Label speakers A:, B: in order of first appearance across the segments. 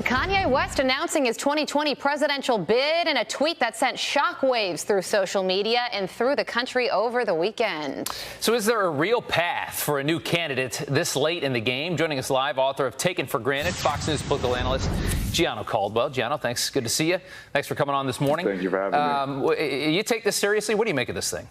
A: Kanye West announcing his 2020 presidential bid in a tweet that sent shockwaves through social media and through the country over the weekend.
B: So is there a real path for a new candidate this late in the game? Joining us live, author of Taken for Granted, Fox News political analyst Gianno Caldwell. Gianno, thanks. Good to see you. Thanks for coming on this morning.
C: Thank you for having me.
B: You take this seriously? What do you make of this thing?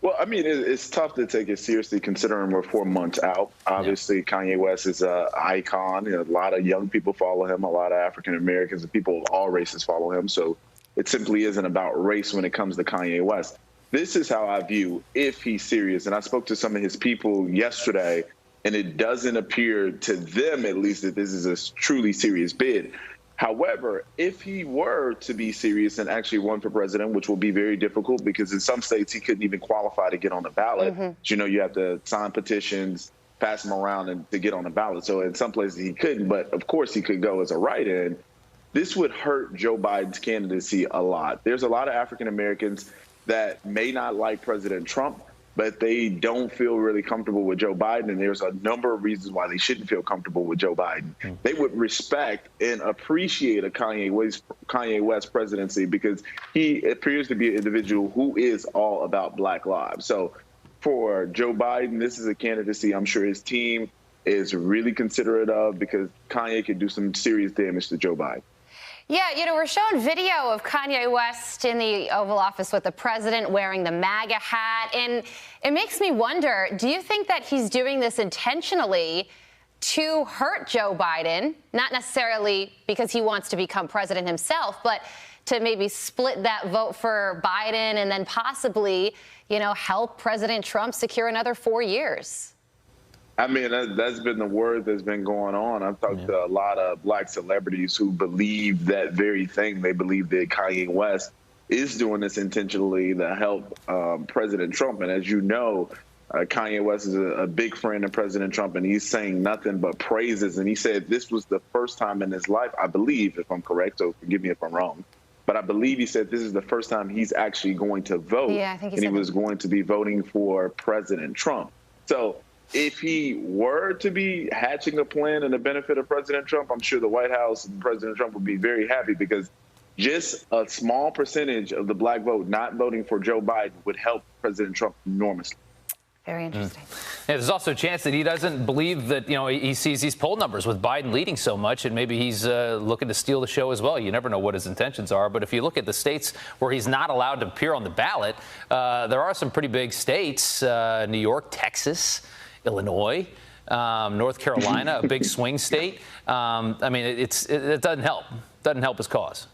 C: Well, I mean, it's tough to take it seriously considering we're 4 months out. Obviously, Kanye West is an icon. You know, a lot of young people follow him. A lot of African Americans and people of all races follow him. So it simply isn't about race when it comes to Kanye West. This is how I view if he's serious. And I spoke to some of his people yesterday, and it doesn't appear to them, at least, that this is a truly serious bid. However, if he were to be serious and actually run for president, which will be very difficult because in some states he couldn't even qualify to get on the ballot. You know, you have to sign petitions, pass them around and to get on the ballot. So in some places he couldn't, but of course he could go as a write-in. This would hurt Joe Biden's candidacy a lot. There's a lot of African Americans that may not like President Trump, but they don't feel really comfortable with Joe Biden, and there's a number of reasons why they shouldn't feel comfortable with Joe Biden. They would respect and appreciate a Kanye West presidency because he appears to be an individual who is all about Black lives. So for Joe Biden, this is a candidacy I'm sure his team is really considerate of because Kanye could do some serious damage to Joe Biden.
A: Yeah, you know, we're showing video of Kanye West in the Oval Office with the president wearing the MAGA hat. And it makes me wonder, do you think that he's doing this intentionally to hurt Joe Biden? Not necessarily because he wants to become president himself, but to maybe split that vote for Biden and then possibly, you know, help President Trump secure another 4 years?
C: I mean, that's been the word that's been going on. I've talked to a lot of Black celebrities who believe that very thing. They believe that Kanye West is doing this intentionally to help President Trump. And as you know, Kanye West is a big friend of President Trump, and he's saying nothing but praises. And he said this was the first time in his life, I believe, if I'm correct, so forgive me if I'm wrong, but I believe he said this is the first time he's actually going to vote.
A: Yeah, I think
C: he was going to be voting for President Trump. So if he were to be hatching a plan in the benefit of President Trump, I'm sure the White House and President Trump would be very happy because just a small percentage of the Black vote not voting for Joe Biden would help President Trump enormously.
A: Very interesting.
B: Yeah, there's also a chance that he doesn't believe that, you know, he sees these poll numbers with Biden leading so much, and maybe he's looking to steal the show as well. You never know what his intentions are. But if you look at the states where he's not allowed to appear on the ballot, there are some pretty big states, New York, Texas, Illinois, North Carolina, a big swing state. I mean, it doesn't help. Doesn't help his cause.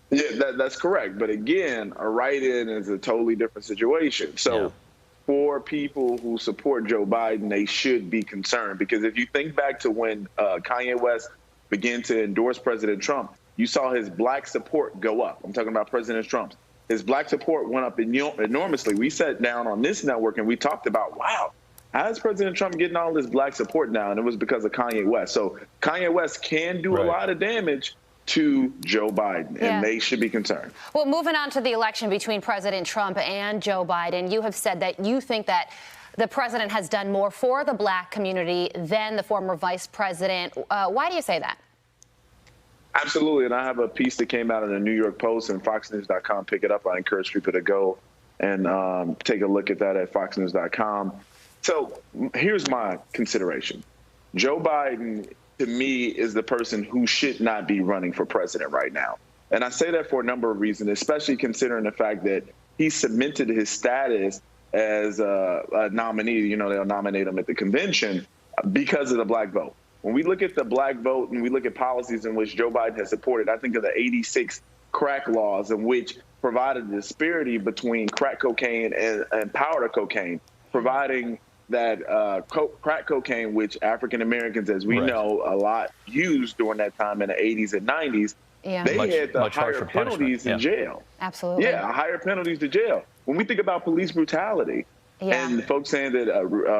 C: Yeah, that's correct. But again, a write-in is a totally different situation. So for people who support Joe Biden, they should be concerned because if you think back to when Kanye West began to endorse President Trump, you saw his Black support go up. I'm talking about President Trump's. His Black support went up enormously. We sat down on this network and we talked about, wow, how is President Trump getting all this Black support now? And it was because of Kanye West. So Kanye West can do a lot of damage to Joe Biden, and they should be concerned.
A: Well, moving on to the election between President Trump and Joe Biden, you have said that you think that the president has done more for the Black community than the former vice president. Why do you say that?
C: Absolutely, and I have a piece that came out in the New York Post and FoxNews.com. Pick it up. I encourage people to go and take a look at that at FoxNews.com. So here's my consideration. Joe Biden, to me, is the person who should not be running for president right now. And I say that for a number of reasons, especially considering the fact that he cemented his status as a nominee. You know, they'll nominate him at the convention because of the Black vote. When we look at the Black vote and we look at policies in which Joe Biden has supported, I think of the 86 crack laws in which provided a disparity between crack cocaine and powder cocaine, providing that crack cocaine, which African Americans, as we know, a lot used during that time in the 80s and 90s, they had the higher penalties in jail.
A: Absolutely.
C: Yeah, higher penalties to jail. When we think about police brutality and folks saying that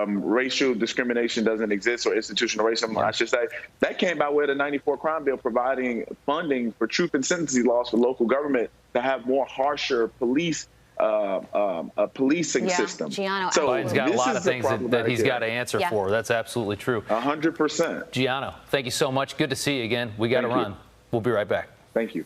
C: racial discrimination doesn't exist or institutional racism, I should say, that came by way of the 94 crime bill providing funding for truth and sentencing laws for local government to have more harsher police a policing system.
A: Gianno,
C: so
B: Biden's got a lot of things that he's got to answer
A: Yeah.
B: for. That's absolutely true.
C: 100%.
B: Gianno, thank you so much. Good to see you again. We got to run. We'll be right back.
C: Thank you.